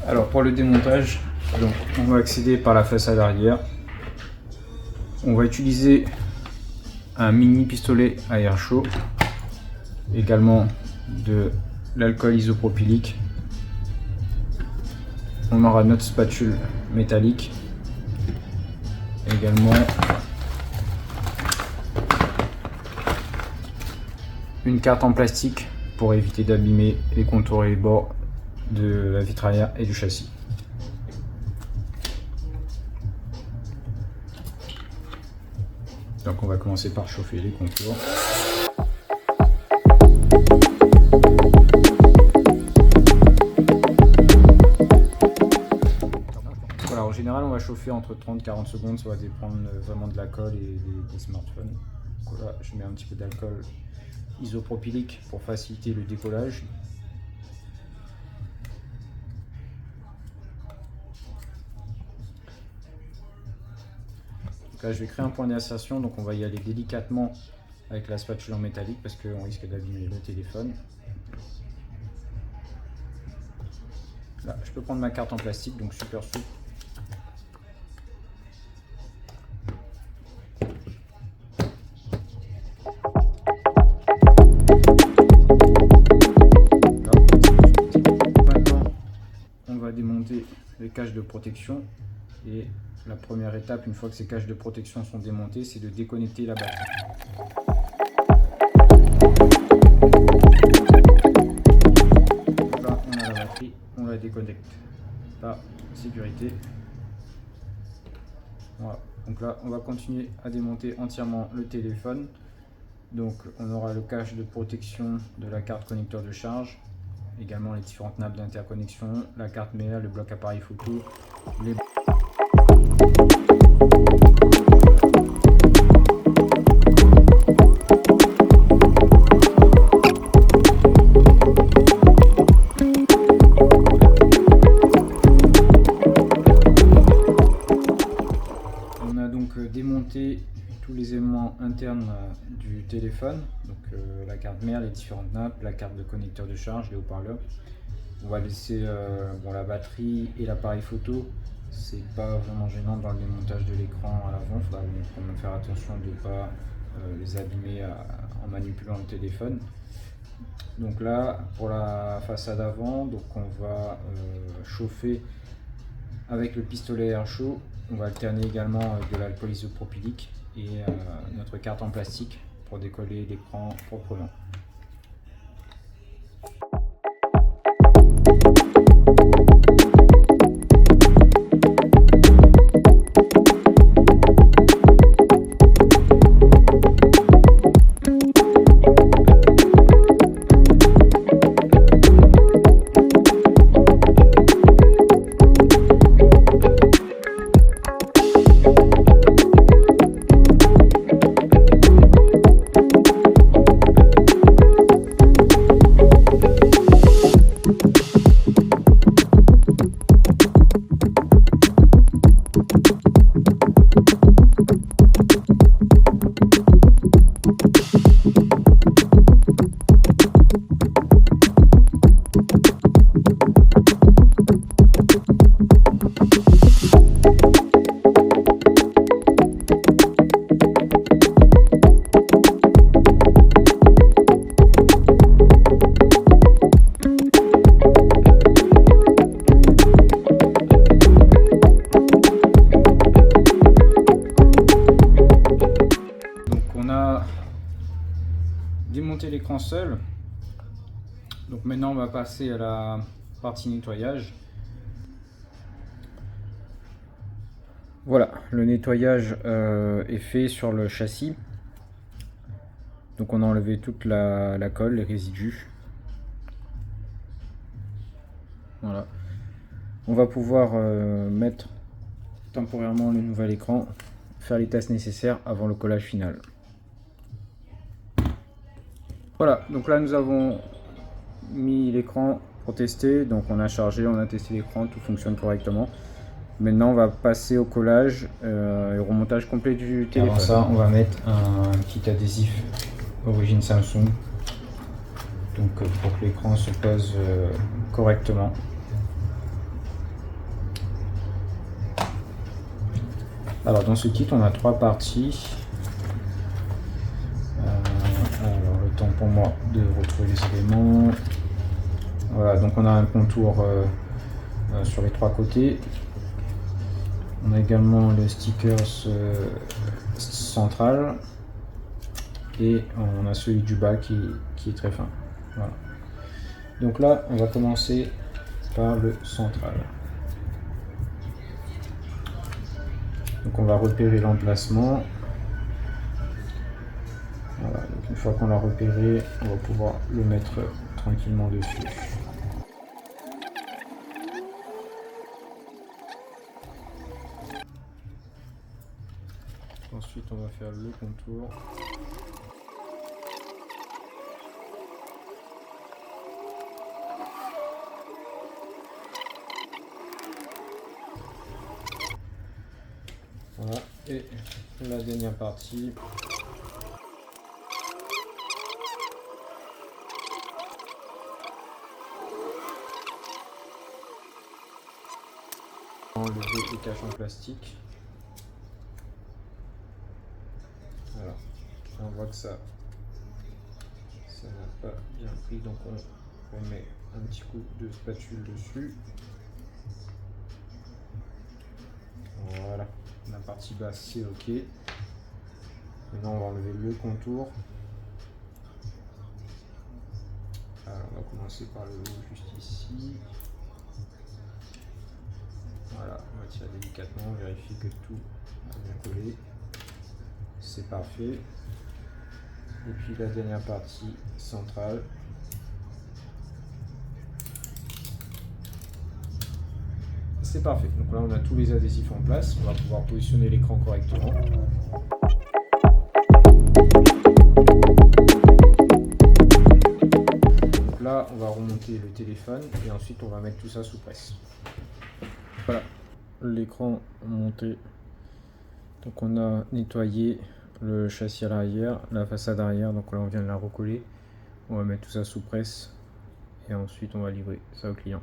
Alors pour le démontage, donc, on va accéder par la façade arrière. On va utiliser un mini pistolet à air chaud, également de l'alcool isopropylique. On aura notre spatule métallique, également une carte en plastique pour éviter d'abîmer les contours et les bords de la vitre arrière et du châssis. Donc on va commencer par chauffer les contours. Voilà, en général on va chauffer entre 30 et 40 secondes, ça va dépendre vraiment de la colle et des smartphones. Donc là je mets un petit peu d'alcool isopropylique pour faciliter le décollage. Donc là je vais créer un point d'insertion, donc on va y aller délicatement avec la spatule en métallique parce qu'on risque d'abîmer le téléphone. Là je peux prendre ma carte en plastique, donc super souple. Démonter les caches de protection, et la première étape, une fois que ces caches de protection sont démontées, c'est de déconnecter la batterie. Donc là on a la batterie, on la déconnecte. Là, sécurité. Voilà. Donc là on va continuer à démonter entièrement le téléphone. Donc on aura le cache de protection de la carte connecteur de charge, également les différentes nappes d'interconnexion, la carte mère, le bloc appareil photo, les... On a donc démonté tous les éléments internes du téléphone, donc la carte mère, les différentes nappes, la carte de connecteur de charge, les haut-parleurs. On va laisser la batterie et l'appareil photo, c'est pas vraiment gênant dans le démontage de l'écran à l'avant, il faudra quand même faire attention de ne pas les abîmer en manipulant le téléphone. Donc là, pour la façade avant, donc on va chauffer avec le pistolet air chaud. On va alterner également de l'alcool isopropylique et notre carte en plastique pour décoller l'écran proprement. Démonter l'écran seul. Donc maintenant on va passer à la partie nettoyage. Voilà, le nettoyage est fait sur le châssis. Donc on a enlevé toute la colle, les résidus. Voilà. On va pouvoir mettre temporairement le nouvel écran, faire les tests nécessaires avant le collage final. Voilà, donc là nous avons mis l'écran pour tester, donc on a chargé, on a testé l'écran, tout fonctionne correctement. Maintenant on va passer au collage et au remontage complet du téléphone. Avant ça on va mettre un petit adhésif origine Samsung, donc pour que l'écran se pose correctement. Alors dans ce kit on a 3 parties. Alors le temps pour moi de retrouver les éléments. Voilà, donc on a un contour sur les 3 côtés. On a également le sticker central et on a celui du bas qui est très fin. Voilà. Donc là on va commencer par le central. Donc on va repérer l'emplacement. Voilà, donc une fois qu'on l'a repéré, on va pouvoir le mettre tranquillement dessus. Ensuite on va faire le contour. Voilà, et la dernière partie. Enlever les caches en plastique. Voilà, on voit que ça n'a pas bien pris, donc on remet un petit coup de spatule dessus. Voilà, la partie basse c'est ok. Maintenant on va enlever le contour. Alors on va commencer par le haut juste ici. Voilà, on va tirer délicatement, on vérifie que tout a bien collé. C'est parfait. Et puis la dernière partie centrale. C'est parfait. Donc là on a tous les adhésifs en place. On va pouvoir positionner l'écran correctement. Donc là on va remonter le téléphone et ensuite on va mettre tout ça sous presse. Voilà, l'écran monté. Donc on a nettoyé le châssis à l'arrière, la façade arrière, donc là on vient de la recoller. On va mettre tout ça sous presse et ensuite on va livrer ça au client.